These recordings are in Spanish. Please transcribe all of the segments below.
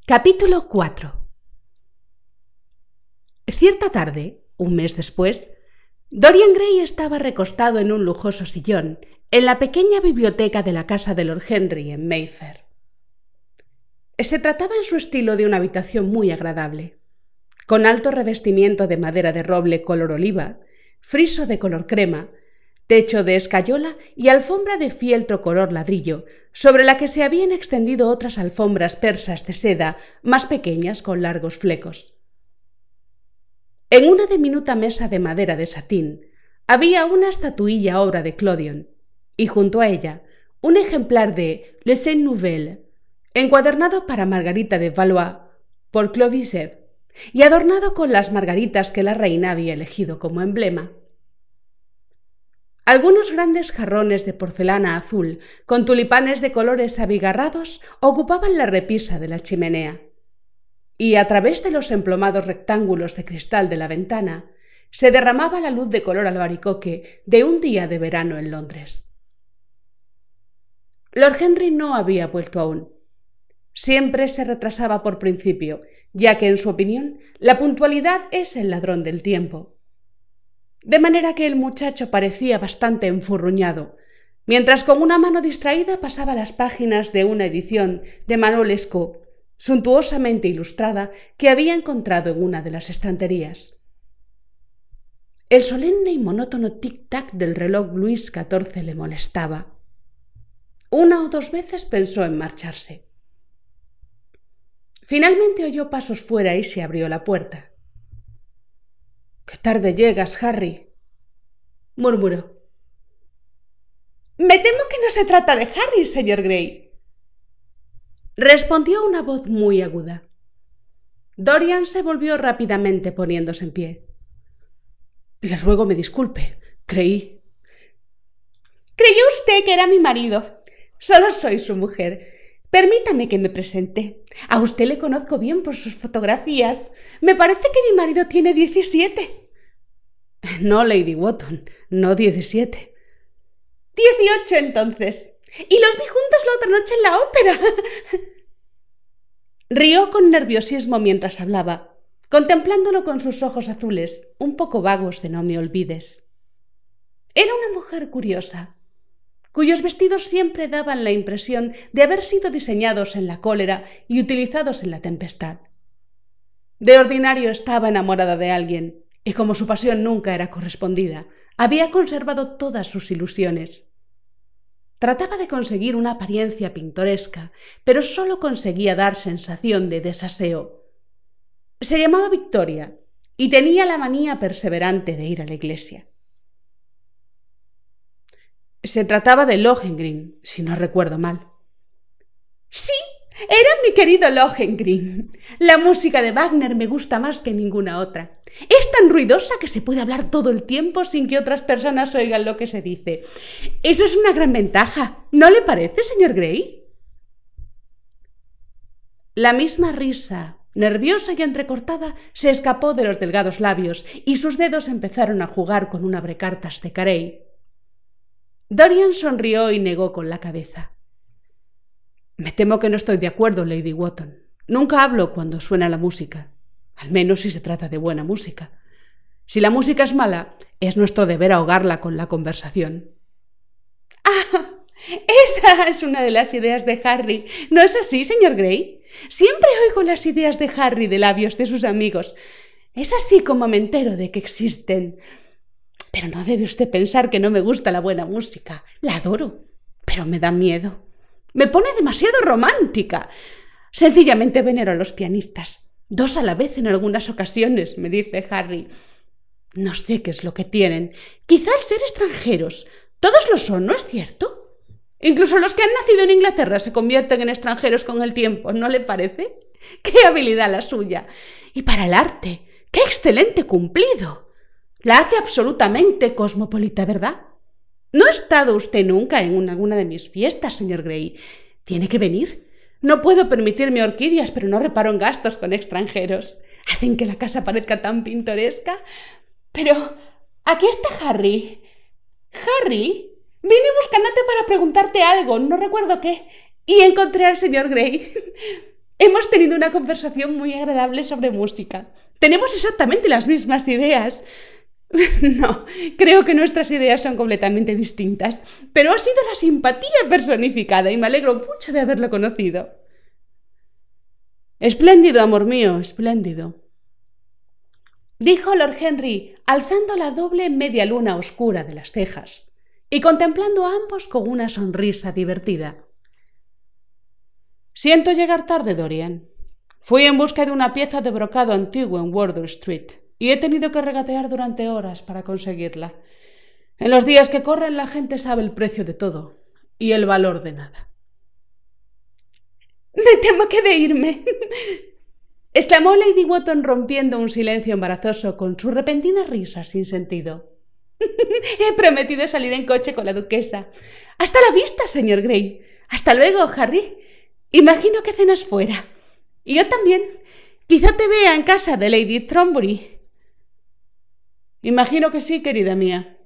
Capítulo 4. Cierta tarde, un mes después, Dorian Gray estaba recostado en un lujoso sillón en la pequeña biblioteca de la casa de Lord Henry en Mayfair. Se trataba en su estilo de una habitación muy agradable, con alto revestimiento de madera de roble color oliva, friso de color crema, techo de escayola y alfombra de fieltro color ladrillo, sobre la que se habían extendido otras alfombras persas de seda más pequeñas con largos flecos. En una diminuta mesa de madera de satín había una estatuilla obra de Clodion, y junto a ella un ejemplar de Les Scènes Nouvelles, encuadernado para Margarita de Valois por Clovisev y adornado con las margaritas que la reina había elegido como emblema. Algunos grandes jarrones de porcelana azul con tulipanes de colores abigarrados ocupaban la repisa de la chimenea, y a través de los emplomados rectángulos de cristal de la ventana se derramaba la luz de color albaricoque de un día de verano en Londres. Lord Henry no había vuelto aún. Siempre se retrasaba por principio, ya que en su opinión la puntualidad es el ladrón del tiempo. De manera que el muchacho parecía bastante enfurruñado, mientras con una mano distraída pasaba las páginas de una edición de Manuel Lescaut, suntuosamente ilustrada, que había encontrado en una de las estanterías. El solemne y monótono tic-tac del reloj Luis XIV le molestaba. Una o dos veces pensó en marcharse. Finalmente oyó pasos fuera y se abrió la puerta. —¡Qué tarde llegas, Harry! —murmuró. —Me temo que no se trata de Harry, señor Gray —respondió una voz muy aguda. Dorian se volvió rápidamente poniéndose en pie. —Le ruego me disculpe. Creyó usted que era mi marido. Solo soy su mujer. Permítame que me presente. A usted le conozco bien por sus fotografías. Me parece que mi marido tiene 17. No, Lady Wotton, no 17. 18, entonces. Y los vi juntos la otra noche en la ópera. Rió con nerviosismo mientras hablaba, contemplándolo con sus ojos azules, un poco vagos de no me olvides. Era una mujer curiosa, cuyos vestidos siempre daban la impresión de haber sido diseñados en la cólera y utilizados en la tempestad. De ordinario estaba enamorada de alguien, y como su pasión nunca era correspondida, había conservado todas sus ilusiones. Trataba de conseguir una apariencia pintoresca, pero solo conseguía dar sensación de desaseo. Se llamaba Victoria y tenía la manía perseverante de ir a la iglesia. Se trataba de Lohengrin, si no recuerdo mal. Sí, era mi querido Lohengrin. La música de Wagner me gusta más que ninguna otra. Es tan ruidosa que se puede hablar todo el tiempo sin que otras personas oigan lo que se dice. Eso es una gran ventaja, ¿no le parece, señor Gray? La misma risa, nerviosa y entrecortada, se escapó de los delgados labios y sus dedos empezaron a jugar con un abrecartas de Carey. Dorian sonrió y negó con la cabeza. Me temo que no estoy de acuerdo, Lady Wotton. Nunca hablo cuando suena la música, al menos si se trata de buena música. Si la música es mala, es nuestro deber ahogarla con la conversación. ¡Ah! Esa es una de las ideas de Harry. ¿No es así, señor Gray? Siempre oigo las ideas de Harry de labios de sus amigos. Es así como me entero de que existen. Pero no debe usted pensar que no me gusta la buena música. La adoro, pero me da miedo. Me pone demasiado romántica. Sencillamente venero a los pianistas. 2 a la vez en algunas ocasiones, me dice Harry. No sé qué es lo que tienen. Quizá al ser extranjeros. Todos lo son, ¿no es cierto? Incluso los que han nacido en Inglaterra se convierten en extranjeros con el tiempo, ¿no le parece? ¡Qué habilidad la suya! Y para el arte, ¡qué excelente cumplido! La hace absolutamente cosmopolita, ¿verdad? ¿No ha estado usted nunca en alguna de mis fiestas, señor Gray? Tiene que venir. No puedo permitirme orquídeas, pero no reparo en gastos con extranjeros. Hacen que la casa parezca tan pintoresca. Pero aquí está Harry. Harry, vine buscándote para preguntarte algo, no recuerdo qué, y encontré al señor Gray. Hemos tenido una conversación muy agradable sobre música. Tenemos exactamente las mismas ideas. No, creo que nuestras ideas son completamente distintas, pero ha sido la simpatía personificada y me alegro mucho de haberlo conocido. Espléndido, amor mío, espléndido, dijo Lord Henry, alzando la doble media luna oscura de las cejas y contemplando a ambos con una sonrisa divertida. Siento llegar tarde, Dorian. Fui en busca de una pieza de brocado antiguo en Wardour Street y he tenido que regatear durante horas para conseguirla. En los días que corren la gente sabe el precio de todo y el valor de nada. «Me temo que he de irme», exclamó Lady Wotton rompiendo un silencio embarazoso con su repentina risa sin sentido. «He prometido salir en coche con la duquesa. Hasta la vista, señor Grey. Hasta luego, Harry. Imagino que cenas fuera. Y yo también. Quizá te vea en casa de Lady Thornbury». «Imagino que sí, querida mía».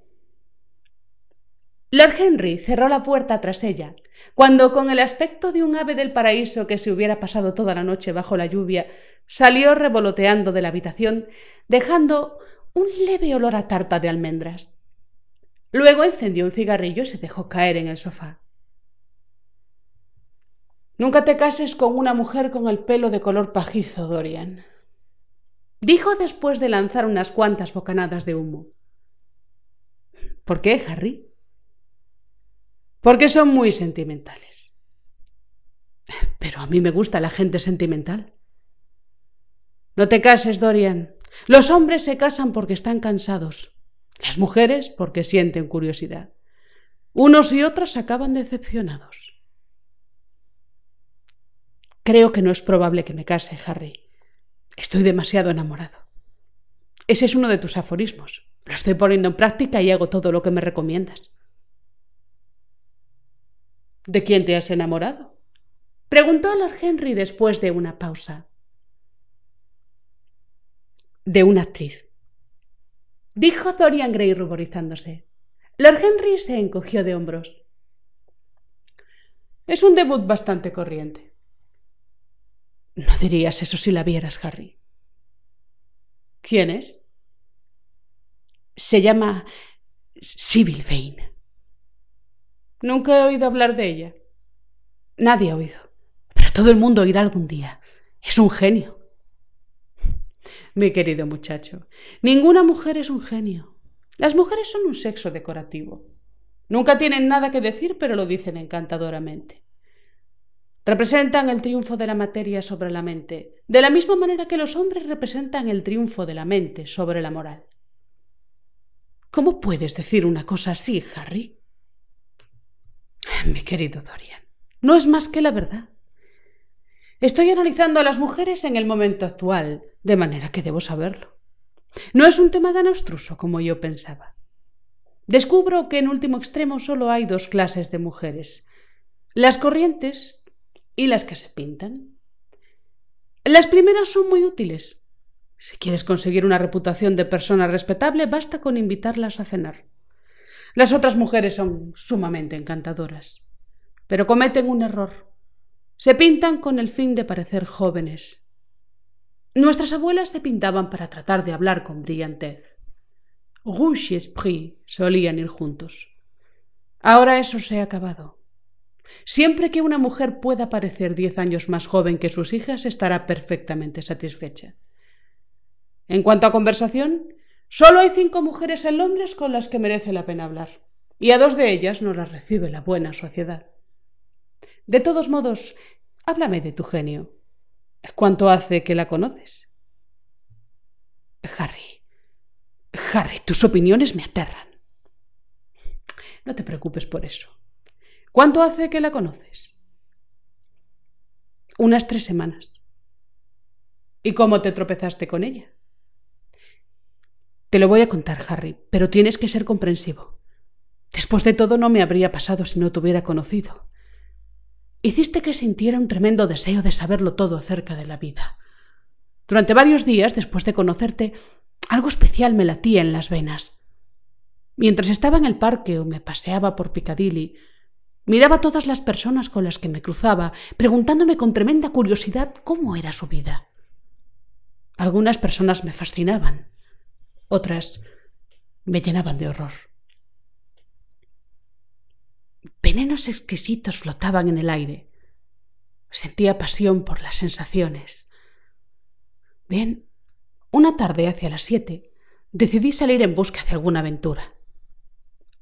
Lord Henry cerró la puerta tras ella, cuando, con el aspecto de un ave del paraíso que se hubiera pasado toda la noche bajo la lluvia, salió revoloteando de la habitación, dejando un leve olor a tarta de almendras. Luego encendió un cigarrillo y se dejó caer en el sofá. «Nunca te cases con una mujer con el pelo de color pajizo, Dorian», dijo después de lanzar unas cuantas bocanadas de humo. «¿Por qué, Harry?» «Porque son muy sentimentales». «Pero a mí me gusta la gente sentimental». «No te cases, Dorian. Los hombres se casan porque están cansados. Las mujeres porque sienten curiosidad. Unos y otras acaban decepcionados». «Creo que no es probable que me case, Harry. Estoy demasiado enamorado». «Ese es uno de tus aforismos. Lo estoy poniendo en práctica y hago todo lo que me recomiendas». «¿De quién te has enamorado?», preguntó Lord Henry después de una pausa. «De una actriz», dijo Dorian Gray ruborizándose. Lord Henry se encogió de hombros. «Es un debut bastante corriente». «No dirías eso si la vieras, Harry». «¿Quién es?». «Se llama Sybil Vane». «Nunca he oído hablar de ella». «Nadie ha oído, pero todo el mundo oirá algún día. Es un genio». «Mi querido muchacho, ninguna mujer es un genio. Las mujeres son un sexo decorativo. Nunca tienen nada que decir, pero lo dicen encantadoramente. Representan el triunfo de la materia sobre la mente, de la misma manera que los hombres representan el triunfo de la mente sobre la moral». «¿Cómo puedes decir una cosa así, Harry?». «Mi querido Dorian, no es más que la verdad. Estoy analizando a las mujeres en el momento actual, de manera que debo saberlo. No es un tema tan abstruso como yo pensaba. Descubro que en último extremo solo hay dos clases de mujeres: las corrientes y las que se pintan. Las primeras son muy útiles. Si quieres conseguir una reputación de persona respetable, basta con invitarlas a cenar. Las otras mujeres son sumamente encantadoras, pero cometen un error. Se pintan con el fin de parecer jóvenes. Nuestras abuelas se pintaban para tratar de hablar con brillantez. Rouge y esprit solían ir juntos. Ahora eso se ha acabado. Siempre que una mujer pueda parecer 10 años más joven que sus hijas, estará perfectamente satisfecha. En cuanto a conversación, solo hay 5 mujeres en Londres con las que merece la pena hablar, y a 2 de ellas no las recibe la buena sociedad. De todos modos, háblame de tu genio. ¿Cuánto hace que la conoces? Harry, tus opiniones me aterran. No te preocupes por eso. ¿Cuánto hace que la conoces? Unas 3 semanas. ¿Y cómo te tropezaste con ella? Te lo voy a contar, Harry, pero tienes que ser comprensivo. Después de todo, no me habría pasado si no te hubiera conocido. Hiciste que sintiera un tremendo deseo de saberlo todo acerca de la vida. Durante varios días, después de conocerte, algo especial me latía en las venas. Mientras estaba en el parque o me paseaba por Piccadilly, Miraba a todas las personas con las que me cruzaba, preguntándome con tremenda curiosidad cómo era su vida. Algunas personas me fascinaban, otras me llenaban de horror. Venenos exquisitos flotaban en el aire. Sentía pasión por las sensaciones. Bien, una tarde hacia las 7, decidí salir en busca de alguna aventura.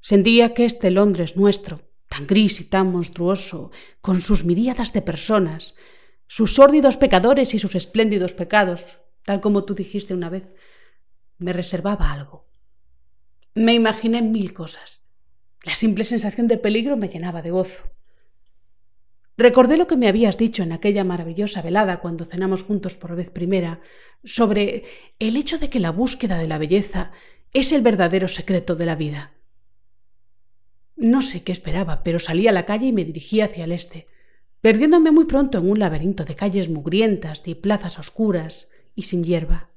Sentía que este Londres nuestro, tan gris y tan monstruoso, con sus miríadas de personas, sus sórdidos pecadores y sus espléndidos pecados, tal como tú dijiste una vez, me reservaba algo. Me imaginé 1000 cosas. La simple sensación de peligro me llenaba de gozo. Recordé lo que me habías dicho en aquella maravillosa velada cuando cenamos juntos por vez primera, sobre el hecho de que la búsqueda de la belleza es el verdadero secreto de la vida. No sé qué esperaba, pero salí a la calle y me dirigí hacia el este, perdiéndome muy pronto en un laberinto de calles mugrientas y plazas oscuras y sin hierba.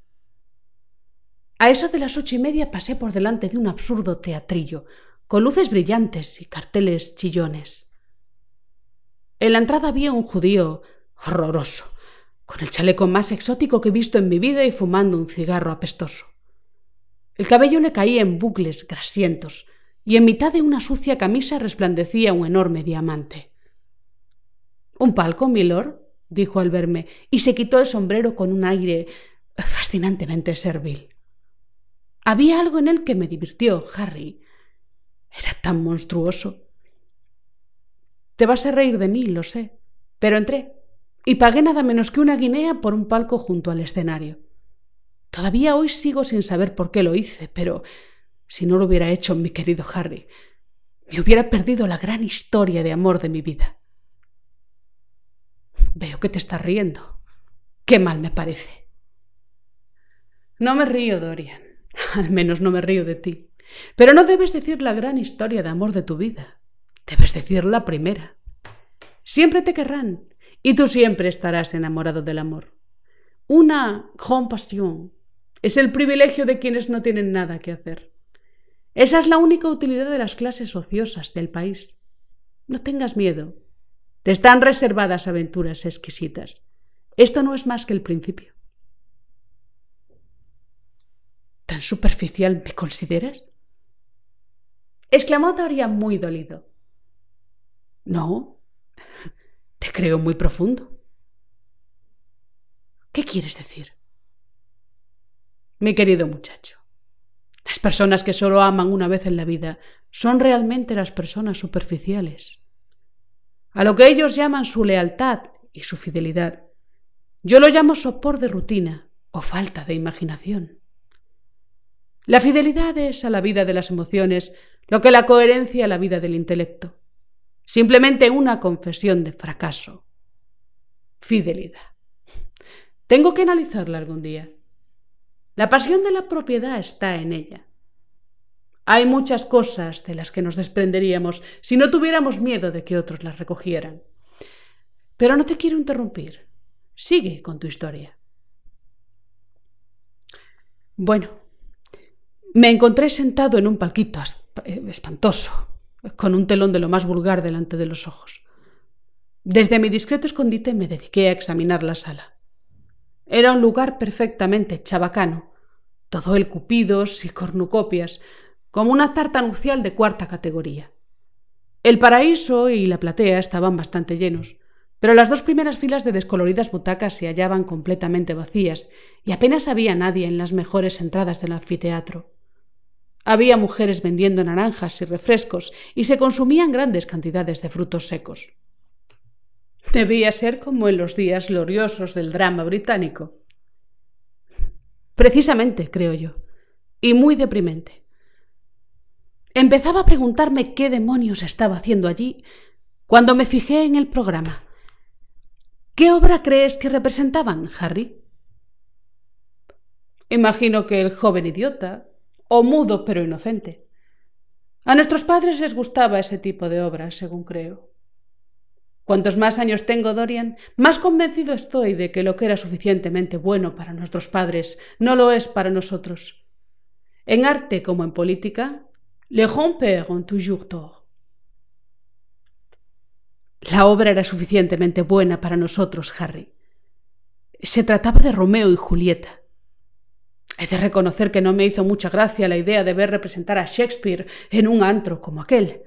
A eso de las 8:30 pasé por delante de un absurdo teatrillo, con luces brillantes y carteles chillones. En la entrada había un judío horroroso, con el chaleco más exótico que he visto en mi vida y fumando un cigarro apestoso. El cabello le caía en bucles grasientos y en mitad de una sucia camisa resplandecía un enorme diamante. —¿Un palco, milord? —dijo al verme, y se quitó el sombrero con un aire fascinantemente servil. Había algo en él que me divirtió, Harry. Era tan monstruoso. Te vas a reír de mí, lo sé, pero entré y pagué nada menos que 1 guinea por un palco junto al escenario. Todavía hoy sigo sin saber por qué lo hice, pero si no lo hubiera hecho, mi querido Harry, me hubiera perdido la gran historia de amor de mi vida. Veo que te estás riendo. Qué mal me parece. No me río, Dorian. Al menos no me río de ti. Pero no debes decir la gran historia de amor de tu vida. Debes decir la primera. Siempre te querrán y tú siempre estarás enamorado del amor. Una grande pasión es el privilegio de quienes no tienen nada que hacer. Esa es la única utilidad de las clases ociosas del país. No tengas miedo. Te están reservadas aventuras exquisitas. Esto no es más que el principio. ¿Tan superficial me consideras? Exclamó Dorian muy dolido. No, te creo muy profundo. ¿Qué quieres decir? Mi querido muchacho, las personas que solo aman una vez en la vida son realmente las personas superficiales. A lo que ellos llaman su lealtad y su fidelidad, yo lo llamo sopor de rutina o falta de imaginación. La fidelidad es a la vida de las emociones lo que la coherencia a la vida del intelecto. Simplemente una confesión de fracaso. Fidelidad. Tengo que analizarla algún día. La pasión de la propiedad está en ella. Hay muchas cosas de las que nos desprenderíamos si no tuviéramos miedo de que otros las recogieran. Pero no te quiero interrumpir. Sigue con tu historia. Bueno, me encontré sentado en un palquito espantoso, con un telón de lo más vulgar delante de los ojos. Desde mi discreto escondite me dediqué a examinar la sala. Era un lugar perfectamente chabacano, todo el cupidos y cornucopias, como una tarta nupcial de 4ª categoría. El paraíso y la platea estaban bastante llenos, pero las 2 primeras filas de descoloridas butacas se hallaban completamente vacías y apenas había nadie en las mejores entradas del anfiteatro. Había mujeres vendiendo naranjas y refrescos y se consumían grandes cantidades de frutos secos. Debía ser como en los días gloriosos del drama británico. Precisamente, creo yo, y muy deprimente. Empezaba a preguntarme qué demonios estaba haciendo allí cuando me fijé en el programa. ¿Qué obra crees que representaban, Harry? Imagino que El joven idiota, o Mudo pero inocente. A nuestros padres les gustaba ese tipo de obras, según creo. Cuantos más años tengo, Dorian, más convencido estoy de que lo que era suficientemente bueno para nuestros padres no lo es para nosotros. En arte como en política, les grands-pères ont toujours tort. La obra era suficientemente buena para nosotros, Harry. Se trataba de Romeo y Julieta. He de reconocer que no me hizo mucha gracia la idea de ver representar a Shakespeare en un antro como aquel,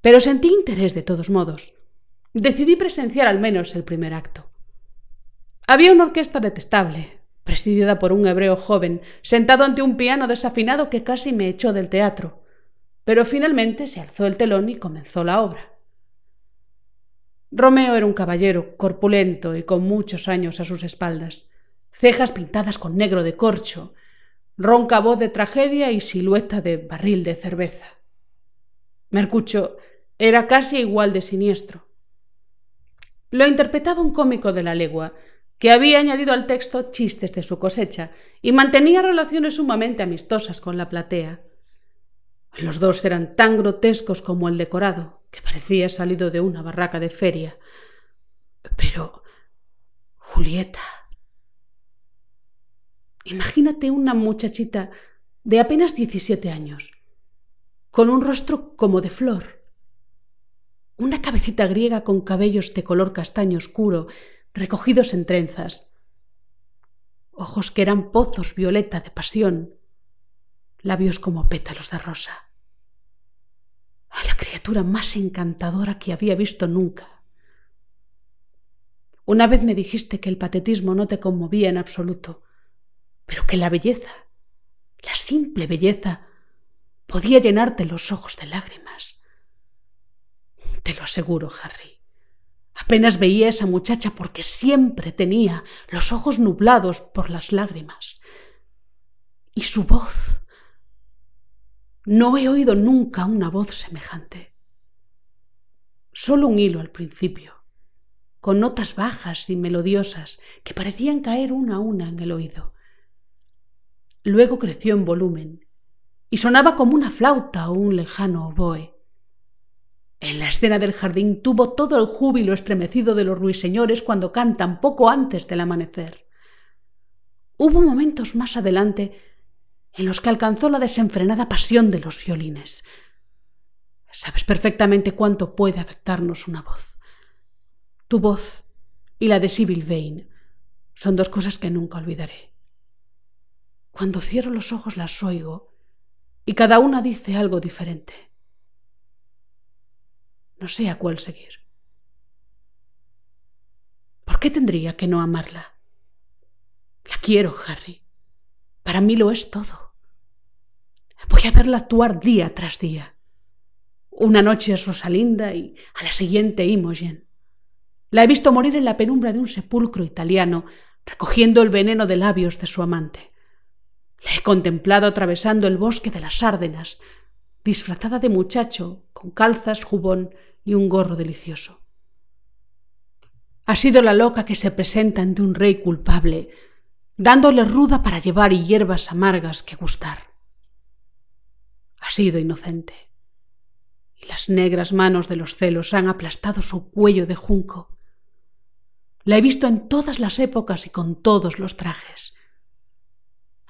pero sentí interés de todos modos. Decidí presenciar al menos el primer acto. Había una orquesta detestable, presidida por un hebreo joven, sentado ante un piano desafinado que casi me echó del teatro, pero finalmente se alzó el telón y comenzó la obra. Romeo era un caballero corpulento y con muchos años a sus espaldas, cejas pintadas con negro de corcho, ronca voz de tragedia y silueta de barril de cerveza. Mercucho era casi igual de siniestro. Lo interpretaba un cómico de la legua, que había añadido al texto chistes de su cosecha y mantenía relaciones sumamente amistosas con la platea. Los dos eran tan grotescos como el decorado, que parecía salido de una barraca de feria. Pero Julieta... Imagínate una muchachita de apenas 17 años, con un rostro como de flor, una cabecita griega con cabellos de color castaño oscuro recogidos en trenzas, ojos que eran pozos violeta de pasión, labios como pétalos de rosa. La criatura más encantadora que había visto nunca. Una vez me dijiste que el patetismo no te conmovía en absoluto, pero que la belleza, la simple belleza, podía llenarte los ojos de lágrimas. Te lo aseguro, Harry. Apenas veía a esa muchacha porque siempre tenía los ojos nublados por las lágrimas. Y su voz. No he oído nunca una voz semejante. Solo un hilo al principio, con notas bajas y melodiosas que parecían caer una a una en el oído. Luego creció en volumen y sonaba como una flauta o un lejano oboe. En la escena del jardín tuvo todo el júbilo estremecido de los ruiseñores cuando cantan poco antes del amanecer. Hubo momentos más adelante en los que alcanzó la desenfrenada pasión de los violines. Sabes perfectamente cuánto puede afectarnos una voz. Tu voz y la de Sybil Vane son dos cosas que nunca olvidaré. Cuando cierro los ojos las oigo y cada una dice algo diferente. No sé a cuál seguir. ¿Por qué tendría que no amarla? La quiero, Harry. Para mí lo es todo. Voy a verla actuar día tras día. Una noche es Rosalinda y a la siguiente Imogen. La he visto morir en la penumbra de un sepulcro italiano, recogiendo el veneno de labios de su amante. La he contemplado atravesando el bosque de las Árdenas, disfrazada de muchacho, con calzas, jubón y un gorro delicioso. Ha sido la loca que se presenta ante un rey culpable, dándole ruda para llevar y hierbas amargas que gustar. Ha sido inocente, y las negras manos de los celos han aplastado su cuello de junco. La he visto en todas las épocas y con todos los trajes.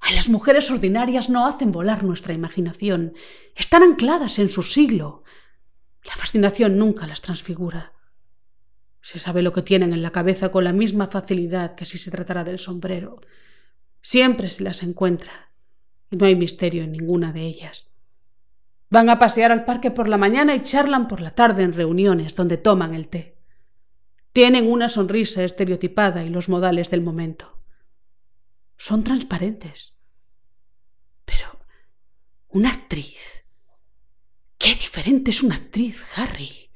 A las mujeres ordinarias no hacen volar nuestra imaginación, están ancladas en su siglo. La fascinación nunca las transfigura. Se sabe lo que tienen en la cabeza con la misma facilidad que si se tratara del sombrero. Siempre se las encuentra, y no hay misterio en ninguna de ellas. Van a pasear al parque por la mañana y charlan por la tarde en reuniones donde toman el té. Tienen una sonrisa estereotipada y los modales del momento. Son transparentes. Pero una actriz. ¡Qué diferente es una actriz, Harry!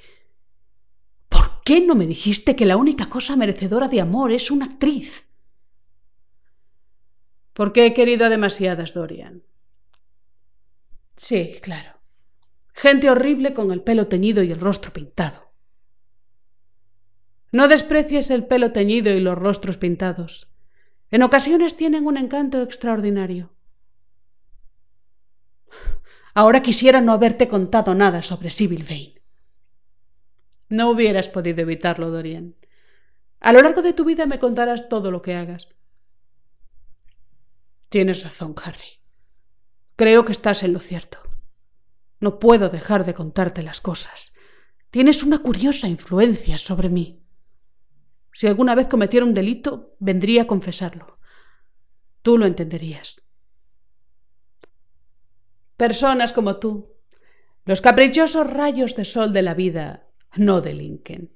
¿Por qué no me dijiste que la única cosa merecedora de amor es una actriz? Porque he querido a demasiadas, Dorian. Sí, claro. Gente horrible con el pelo teñido y el rostro pintado. No desprecies el pelo teñido y los rostros pintados. En ocasiones tienen un encanto extraordinario. Ahora quisiera no haberte contado nada sobre Sybil Vane. No hubieras podido evitarlo, Dorian. A lo largo de tu vida me contarás todo lo que hagas. Tienes razón, Harry. Creo que estás en lo cierto. No puedo dejar de contarte las cosas. Tienes una curiosa influencia sobre mí. Si alguna vez cometiera un delito, vendría a confesarlo. Tú lo entenderías. Personas como tú, los caprichosos rayos de sol de la vida, no delinquen.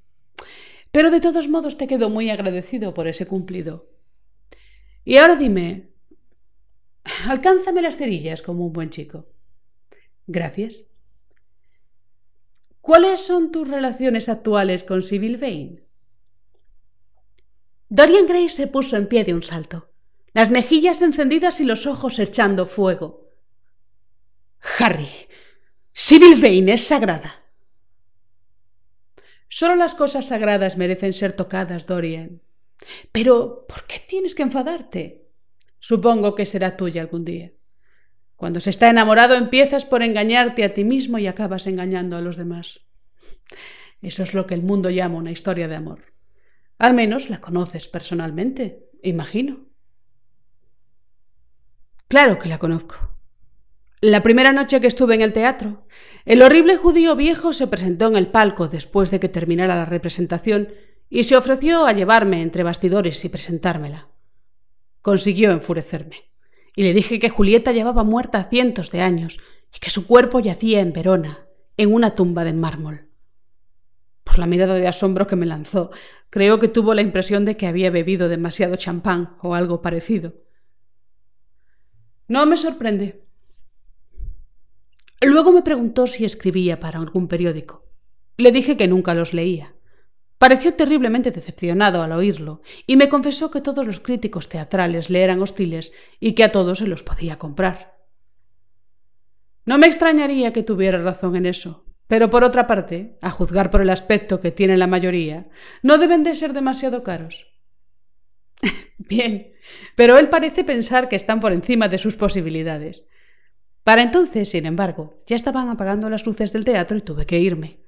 Pero de todos modos te quedo muy agradecido por ese cumplido. Y ahora dime, alcánzame las cerillas como un buen chico. Gracias. ¿Cuáles son tus relaciones actuales con Sybil Vane? Dorian Gray se puso en pie de un salto, las mejillas encendidas y los ojos echando fuego. Harry, Sybil Vane es sagrada. Solo las cosas sagradas merecen ser tocadas, Dorian. Pero, ¿por qué tienes que enfadarte? Supongo que será tuya algún día. Cuando se está enamorado empiezas por engañarte a ti mismo y acabas engañando a los demás. Eso es lo que el mundo llama una historia de amor. Al menos la conoces personalmente, imagino. Claro que la conozco. La primera noche que estuve en el teatro, el horrible judío viejo se presentó en el palco después de que terminara la representación y se ofreció a llevarme entre bastidores y presentármela. Consiguió enfurecerme, y le dije que Julieta llevaba muerta cientos de años y que su cuerpo yacía en Verona, en una tumba de mármol. Por la mirada de asombro que me lanzó, creo que tuvo la impresión de que había bebido demasiado champán o algo parecido. No me sorprende. Luego me preguntó si escribía para algún periódico. Le dije que nunca los leía. Pareció terriblemente decepcionado al oírlo y me confesó que todos los críticos teatrales le eran hostiles y que a todos se los podía comprar. No me extrañaría que tuviera razón en eso, pero por otra parte, a juzgar por el aspecto que tiene la mayoría, no deben de ser demasiado caros. Bien, pero él parece pensar que están por encima de sus posibilidades. Para entonces, sin embargo, ya estaban apagando las luces del teatro y tuve que irme.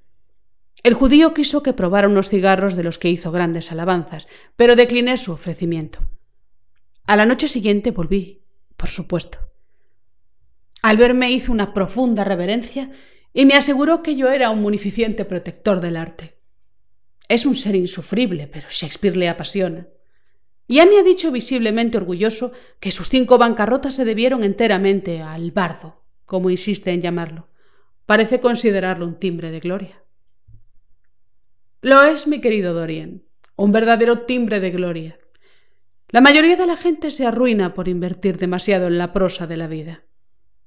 El judío quiso que probara unos cigarros de los que hizo grandes alabanzas, pero decliné su ofrecimiento. A la noche siguiente volví, por supuesto. Al verme hizo una profunda reverencia y me aseguró que yo era un munificente protector del arte. Es un ser insufrible, pero Shakespeare le apasiona. Ya me ha dicho visiblemente orgulloso que sus 5 bancarrotas se debieron enteramente al bardo, como insiste en llamarlo. Parece considerarlo un timbre de gloria. Lo es, mi querido Dorian, un verdadero timbre de gloria. La mayoría de la gente se arruina por invertir demasiado en la prosa de la vida.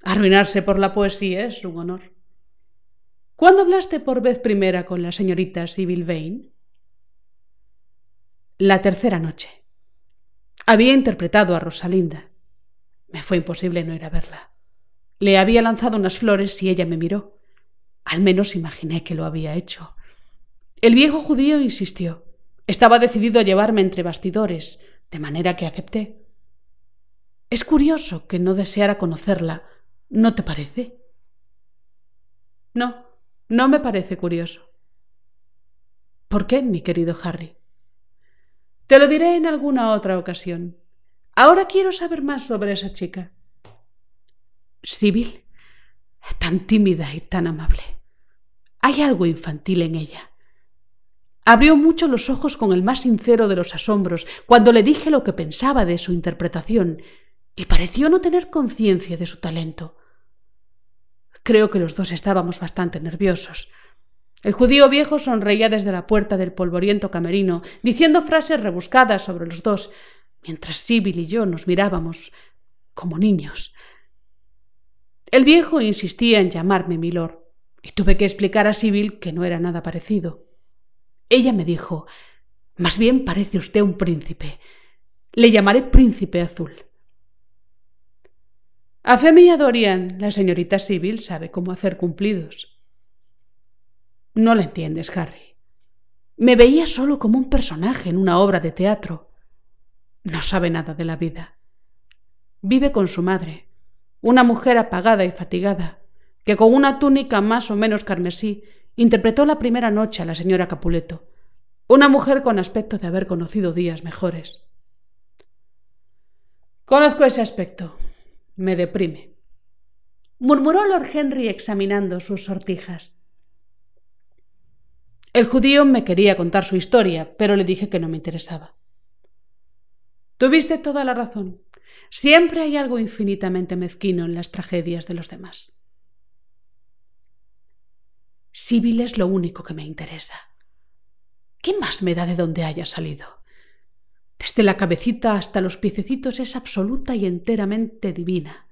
Arruinarse por la poesía es un honor. ¿Cuándo hablaste por vez primera con la señorita Sybil Vane? La tercera noche. Había interpretado a Rosalinda. Me fue imposible no ir a verla. Le había lanzado unas flores y ella me miró. Al menos imaginé que lo había hecho. El viejo judío insistió. Estaba decidido a llevarme entre bastidores, de manera que acepté. Es curioso que no deseara conocerla, ¿no te parece? No, no me parece curioso. ¿Por qué, mi querido Harry? Te lo diré en alguna otra ocasión. Ahora quiero saber más sobre esa chica. Sybil, tan tímida y tan amable. Hay algo infantil en ella. Abrió mucho los ojos con el más sincero de los asombros cuando le dije lo que pensaba de su interpretación y pareció no tener conciencia de su talento. Creo que los dos estábamos bastante nerviosos. El judío viejo sonreía desde la puerta del polvoriento camerino, diciendo frases rebuscadas sobre los dos, mientras Sybil y yo nos mirábamos como niños. El viejo insistía en llamarme milord, y tuve que explicar a Sybil que no era nada parecido. Ella me dijo: «Más bien parece usted un príncipe. Le llamaré Príncipe Azul». A fe mía, Dorian, la señorita Sybil sabe cómo hacer cumplidos. No la entiendes, Harry. Me veía solo como un personaje en una obra de teatro. No sabe nada de la vida. Vive con su madre, una mujer apagada y fatigada, que con una túnica más o menos carmesí interpretó la primera noche a la señora Capuleto, una mujer con aspecto de haber conocido días mejores. Conozco ese aspecto. Me deprime, murmuró Lord Henry examinando sus sortijas. El judío me quería contar su historia, pero le dije que no me interesaba. Tuviste toda la razón. Siempre hay algo infinitamente mezquino en las tragedias de los demás. Sibyl es lo único que me interesa. ¿Qué más me da de dónde haya salido? Desde la cabecita hasta los piececitos es absoluta y enteramente divina.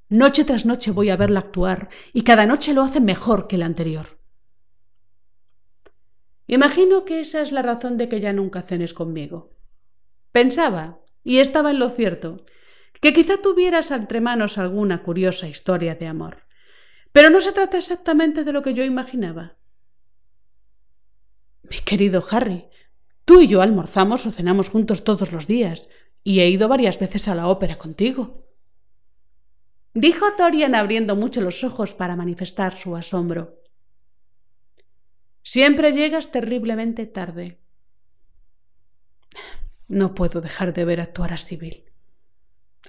Noche tras noche voy a verla actuar y cada noche lo hace mejor que la anterior. Imagino que esa es la razón de que ya nunca cenes conmigo. Pensaba, y estaba en lo cierto, que quizá tuvieras entre manos alguna curiosa historia de amor. Pero no se trata exactamente de lo que yo imaginaba. Mi querido Harry, tú y yo almorzamos o cenamos juntos todos los días, y he ido varias veces a la ópera contigo. Dijo Dorian abriendo mucho los ojos para manifestar su asombro. Siempre llegas terriblemente tarde. No puedo dejar de ver actuar a Sibyl.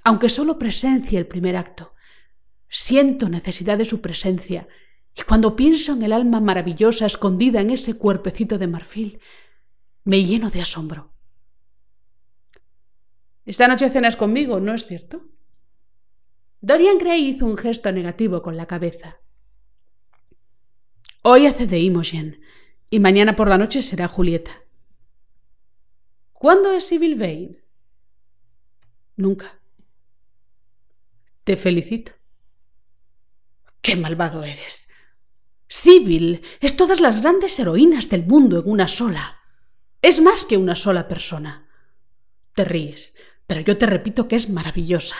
Aunque solo presencie el primer acto, siento necesidad de su presencia, y cuando pienso en el alma maravillosa escondida en ese cuerpecito de marfil, me lleno de asombro. Esta noche cenas conmigo, ¿no es cierto? Dorian Gray hizo un gesto negativo con la cabeza. Hoy hace de Imogen, y mañana por la noche será Julieta. ¿Cuándo es Sibyl Vane? Nunca. Te felicito. ¡Qué malvado eres! Sibyl es todas las grandes heroínas del mundo en una sola. Es más que una sola persona. Te ríes, pero yo te repito que es maravillosa.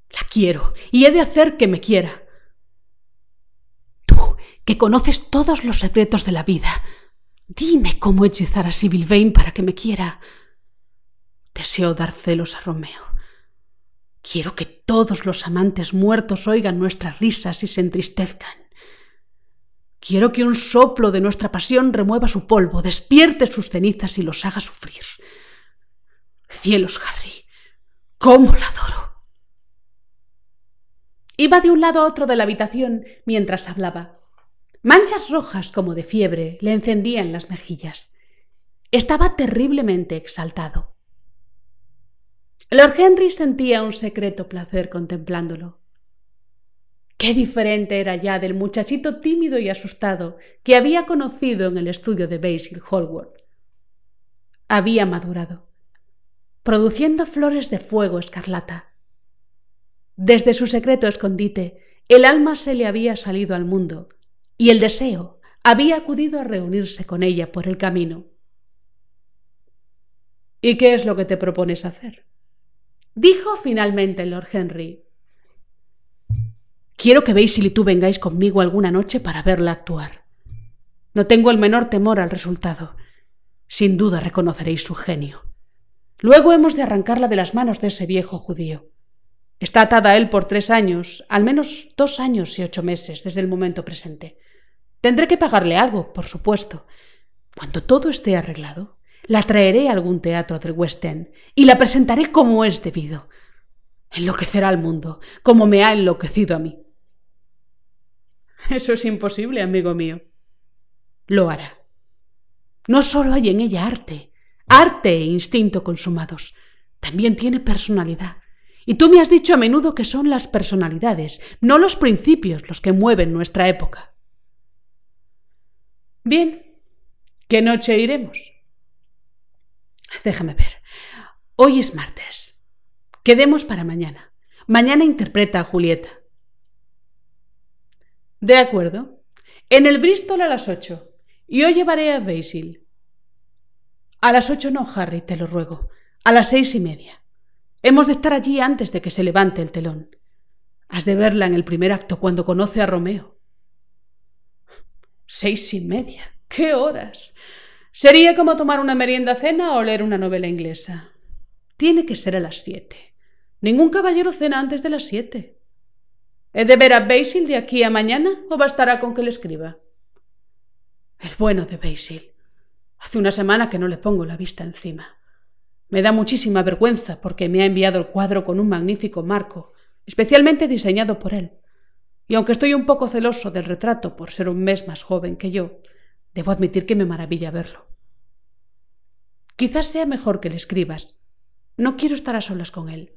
La quiero y he de hacer que me quiera. Tú, que conoces todos los secretos de la vida, dime cómo hechizar a Sibyl Vane para que me quiera. Deseo dar celos a Romeo. Quiero que todos los amantes muertos oigan nuestras risas y se entristezcan. Quiero que un soplo de nuestra pasión remueva su polvo, despierte sus cenizas y los haga sufrir. Cielos, Harry, ¡cómo la adoro! Iba de un lado a otro de la habitación mientras hablaba. Manchas rojas como de fiebre le encendían las mejillas. Estaba terriblemente exaltado. Lord Henry sentía un secreto placer contemplándolo. Qué diferente era ya del muchachito tímido y asustado que había conocido en el estudio de Basil Hallward. Había madurado, produciendo flores de fuego escarlata. Desde su secreto escondite, el alma se le había salido al mundo, y el deseo había acudido a reunirse con ella por el camino. ¿Y qué es lo que te propones hacer?, dijo finalmente Lord Henry. Quiero que Basil y tú vengáis conmigo alguna noche para verla actuar. No tengo el menor temor al resultado. Sin duda reconoceréis su genio. Luego hemos de arrancarla de las manos de ese viejo judío. Está atada a él por 3 años, al menos 2 años y 8 meses desde el momento presente. Tendré que pagarle algo, por supuesto. Cuando todo esté arreglado, la traeré a algún teatro del West End y la presentaré como es debido. Enloquecerá al mundo, como me ha enloquecido a mí. Eso es imposible, amigo mío. Lo hará. No solo hay en ella arte e instinto consumados, también tiene personalidad. Y tú me has dicho a menudo que son las personalidades, no los principios, los que mueven nuestra época. Bien, ¿qué noche iremos? Déjame ver. Hoy es martes. Quedemos para mañana. Mañana interpreta a Julieta. De acuerdo. En el Bristol a las 8. Y yo llevaré a Basil. A las 8 no, Harry, te lo ruego. A las 6:30. Hemos de estar allí antes de que se levante el telón. Has de verla en el primer acto cuando conoce a Romeo. 6:30. ¡Qué horas! Sería como tomar una merienda-cena o leer una novela inglesa. Tiene que ser a las 7. Ningún caballero cena antes de las 7. ¿He de ver a Basil de aquí a mañana o bastará con que le escriba? El bueno de Basil. Hace una semana que no le pongo la vista encima. Me da muchísima vergüenza porque me ha enviado el cuadro con un magnífico marco, especialmente diseñado por él. Y aunque estoy un poco celoso del retrato por ser un mes más joven que yo, Debo admitir que me maravilla verlo. Quizás sea mejor que le escribas. No quiero estar a solas con él.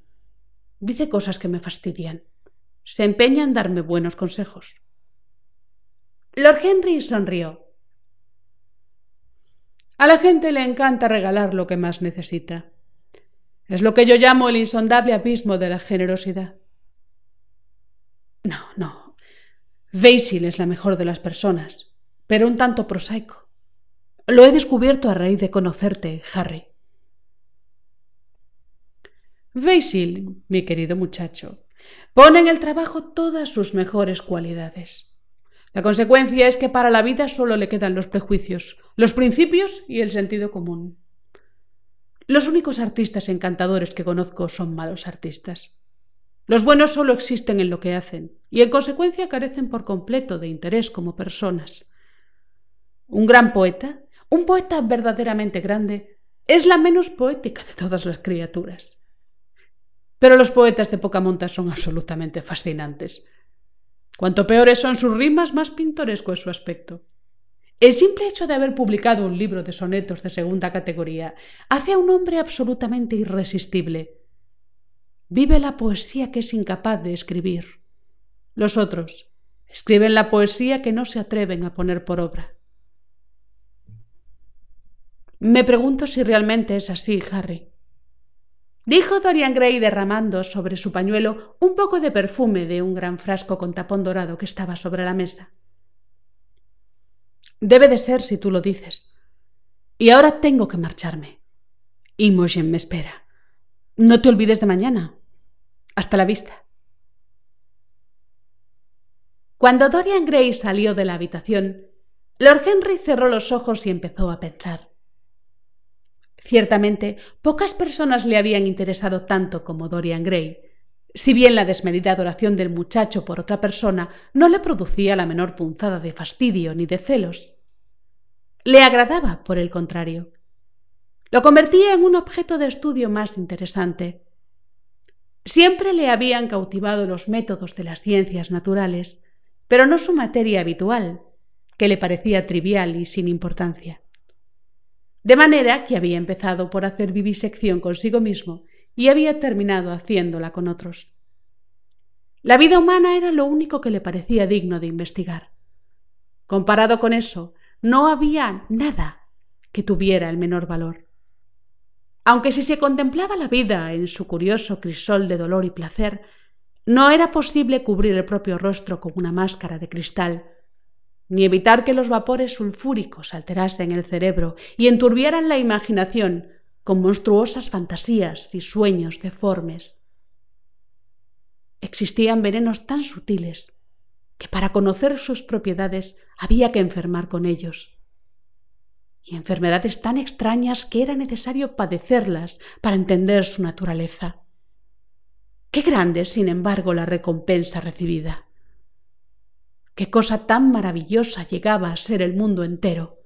Dice cosas que me fastidian. Se empeña en darme buenos consejos. Lord Henry sonrió. A la gente le encanta regalar lo que más necesita. Es lo que yo llamo el insondable abismo de la generosidad. No. Basil es la mejor de las personas, pero un tanto prosaico. Lo he descubierto a raíz de conocerte, Harry. Basil, mi querido muchacho, pone en el trabajo todas sus mejores cualidades. La consecuencia es que para la vida solo le quedan los prejuicios, los principios y el sentido común. Los únicos artistas encantadores que conozco son malos artistas. Los buenos solo existen en lo que hacen y en consecuencia carecen por completo de interés como personas. Un gran poeta, un poeta verdaderamente grande, es la menos poética de todas las criaturas. Pero los poetas de poca monta son absolutamente fascinantes. Cuanto peores son sus rimas, más pintoresco es su aspecto. El simple hecho de haber publicado un libro de sonetos de segunda categoría hace a un hombre absolutamente irresistible. Vive la poesía que es incapaz de escribir. Los otros escriben la poesía que no se atreven a poner por obra. Me pregunto si realmente es así, Harry. Dijo Dorian Gray derramando sobre su pañuelo un poco de perfume de un gran frasco con tapón dorado que estaba sobre la mesa. Debe de ser si tú lo dices. Y ahora tengo que marcharme. Imogen me espera. No te olvides de mañana. Hasta la vista. Cuando Dorian Gray salió de la habitación, Lord Henry cerró los ojos y empezó a pensar. Ciertamente, pocas personas le habían interesado tanto como Dorian Gray, si bien la desmedida adoración del muchacho por otra persona no le producía la menor punzada de fastidio ni de celos. Le agradaba, por el contrario. Lo convertía en un objeto de estudio más interesante. Siempre le habían cautivado los métodos de las ciencias naturales, pero no su materia habitual, que le parecía trivial y sin importancia. De manera que había empezado por hacer vivisección consigo mismo y había terminado haciéndola con otros. La vida humana era lo único que le parecía digno de investigar. Comparado con eso, no había nada que tuviera el menor valor. Aunque si se contemplaba la vida en su curioso crisol de dolor y placer, no era posible cubrir el propio rostro con una máscara de cristal, ni evitar que los vapores sulfúricos alterasen el cerebro y enturbiaran la imaginación con monstruosas fantasías y sueños deformes. Existían venenos tan sutiles que para conocer sus propiedades había que enfermar con ellos, y enfermedades tan extrañas que era necesario padecerlas para entender su naturaleza. Qué grande, sin embargo, la recompensa recibida. Qué cosa tan maravillosa llegaba a ser el mundo entero.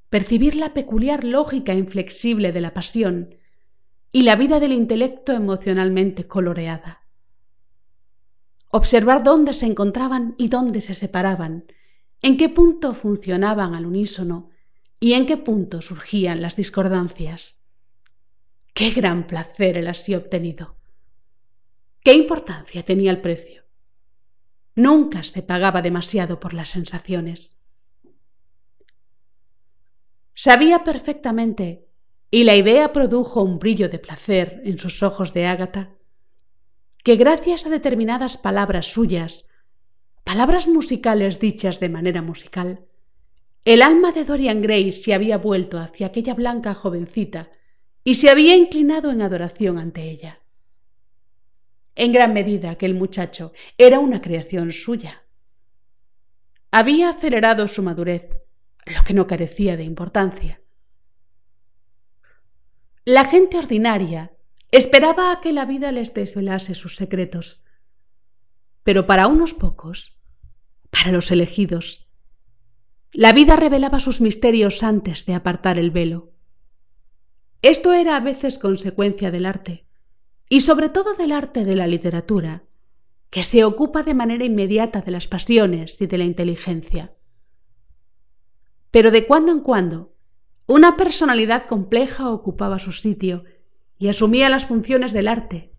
Percibir la peculiar lógica inflexible de la pasión y la vida del intelecto emocionalmente coloreada. Observar dónde se encontraban y dónde se separaban, en qué punto funcionaban al unísono y en qué punto surgían las discordancias. ¡Qué gran placer el así obtenido! ¿Qué importancia tenía el precio? Nunca se pagaba demasiado por las sensaciones. Sabía perfectamente, y la idea produjo un brillo de placer en sus ojos de ágata, que gracias a determinadas palabras suyas, palabras musicales dichas de manera musical, el alma de Dorian Gray se había vuelto hacia aquella blanca jovencita y se había inclinado en adoración ante ella. En gran medida aquel muchacho era una creación suya. Había acelerado su madurez, lo que no carecía de importancia. La gente ordinaria esperaba a que la vida les desvelase sus secretos, pero para unos pocos, para los elegidos, la vida revelaba sus misterios antes de apartar el velo. Esto era a veces consecuencia del arte, y sobre todo del arte de la literatura, que se ocupa de manera inmediata de las pasiones y de la inteligencia. pero de cuando en cuando una personalidad compleja ocupaba su sitio y asumía las funciones del arte,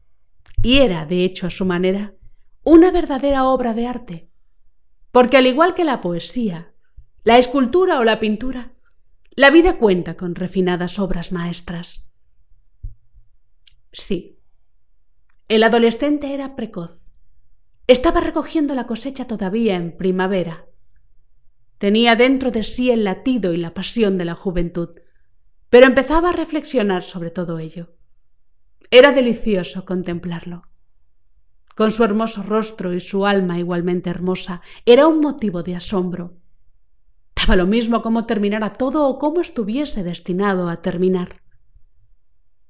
y era, de hecho, a su manera, una verdadera obra de arte, porque al igual que la poesía, la escultura o la pintura, la vida cuenta con refinadas obras maestras. Sí, el adolescente era precoz. Estaba recogiendo la cosecha todavía en primavera. Tenía dentro de sí el latido y la pasión de la juventud, pero empezaba a reflexionar sobre todo ello. Era delicioso contemplarlo. Con su hermoso rostro y su alma igualmente hermosa, era un motivo de asombro. Daba lo mismo cómo terminara todo o cómo estuviese destinado a terminar.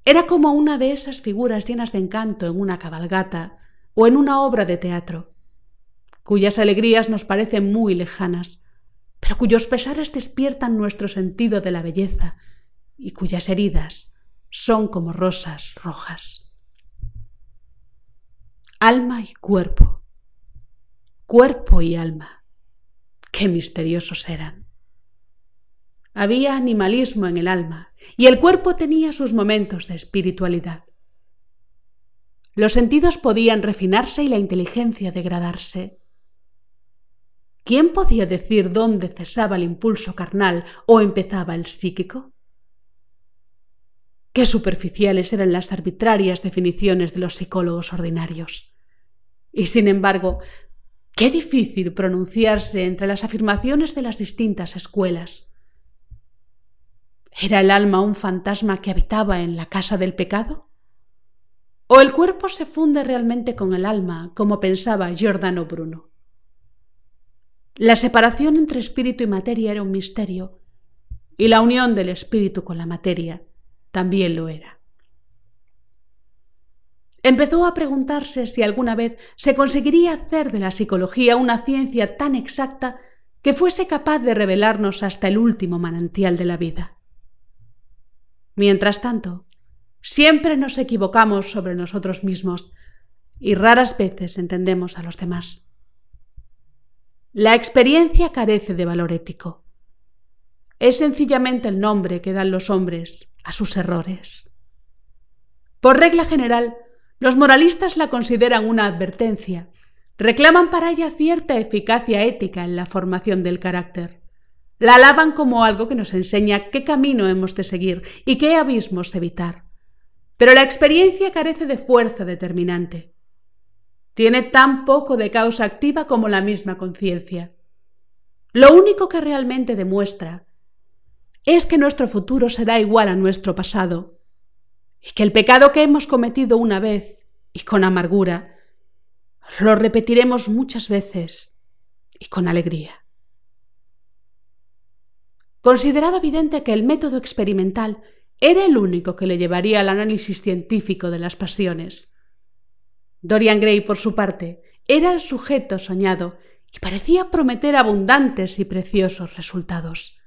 Era como una de esas figuras llenas de encanto en una cabalgata o en una obra de teatro, cuyas alegrías nos parecen muy lejanas, pero cuyos pesares despiertan nuestro sentido de la belleza y cuyas heridas son como rosas rojas. Alma y cuerpo, cuerpo y alma, qué misteriosos eran. Había animalismo en el alma y el cuerpo tenía sus momentos de espiritualidad. Los sentidos podían refinarse y la inteligencia degradarse. ¿Quién podía decir dónde cesaba el impulso carnal o empezaba el psíquico? Qué superficiales eran las arbitrarias definiciones de los psicólogos ordinarios. Y sin embargo, qué difícil pronunciarse entre las afirmaciones de las distintas escuelas. ¿Era el alma un fantasma que habitaba en la casa del pecado? ¿O el cuerpo se funde realmente con el alma, como pensaba Giordano Bruno? La separación entre espíritu y materia era un misterio, y la unión del espíritu con la materia también lo era. Empezó a preguntarse si alguna vez se conseguiría hacer de la psicología una ciencia tan exacta que fuese capaz de revelarnos hasta el último manantial de la vida. Mientras tanto, siempre nos equivocamos sobre nosotros mismos y raras veces entendemos a los demás. La experiencia carece de valor ético. Es sencillamente el nombre que dan los hombres a sus errores. Por regla general, los moralistas la consideran una advertencia, reclaman para ella cierta eficacia ética en la formación del carácter. La alaban como algo que nos enseña qué camino hemos de seguir y qué abismos evitar. Pero la experiencia carece de fuerza determinante. Tiene tan poco de causa activa como la misma conciencia. Lo único que realmente demuestra es que nuestro futuro será igual a nuestro pasado y que el pecado que hemos cometido una vez y con amargura lo repetiremos muchas veces y con alegría. Consideraba evidente que el método experimental era el único que le llevaría al análisis científico de las pasiones. Dorian Gray, por su parte, era el sujeto soñado y parecía prometer abundantes y preciosos resultados.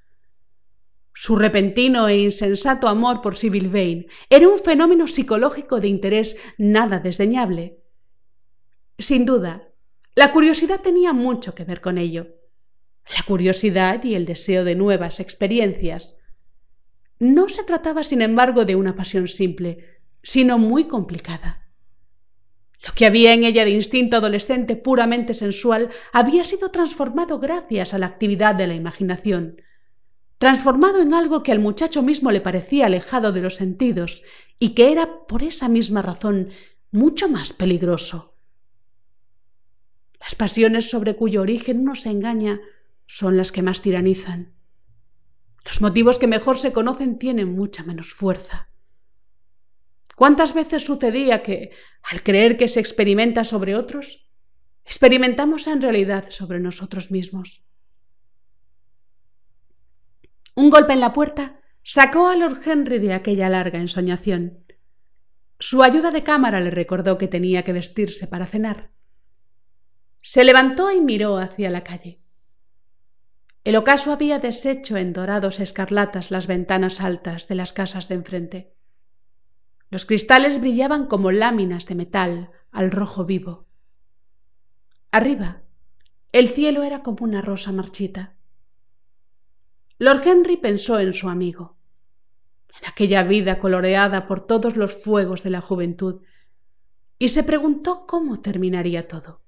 Su repentino e insensato amor por Sibyl Vane era un fenómeno psicológico de interés nada desdeñable. Sin duda, la curiosidad tenía mucho que ver con ello. La curiosidad y el deseo de nuevas experiencias. No se trataba, sin embargo, de una pasión simple, sino muy complicada. Lo que había en ella de instinto adolescente puramente sensual había sido transformado gracias a la actividad de la imaginación, transformado en algo que al muchacho mismo le parecía alejado de los sentidos y que era, por esa misma razón, mucho más peligroso. Las pasiones sobre cuyo origen uno se engaña son las que más tiranizan. Los motivos que mejor se conocen tienen mucha menos fuerza. ¿Cuántas veces sucedía que, al creer que se experimenta sobre otros, experimentamos en realidad sobre nosotros mismos? Un golpe en la puerta sacó a Lord Henry de aquella larga ensoñación. Su ayuda de cámara le recordó que tenía que vestirse para cenar. Se levantó y miró hacia la calle. El ocaso había deshecho en dorados escarlatas las ventanas altas de las casas de enfrente. Los cristales brillaban como láminas de metal al rojo vivo. Arriba, el cielo era como una rosa marchita. Lord Henry pensó en su amigo, en aquella vida coloreada por todos los fuegos de la juventud, y se preguntó cómo terminaría todo.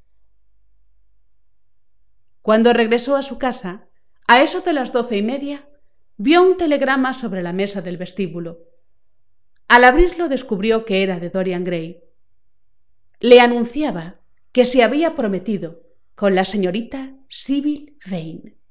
Cuando regresó a su casa, a eso de las 12:30, vio un telegrama sobre la mesa del vestíbulo. Al abrirlo descubrió que era de Dorian Gray. Le anunciaba que se había prometido con la señorita Sibyl Vane.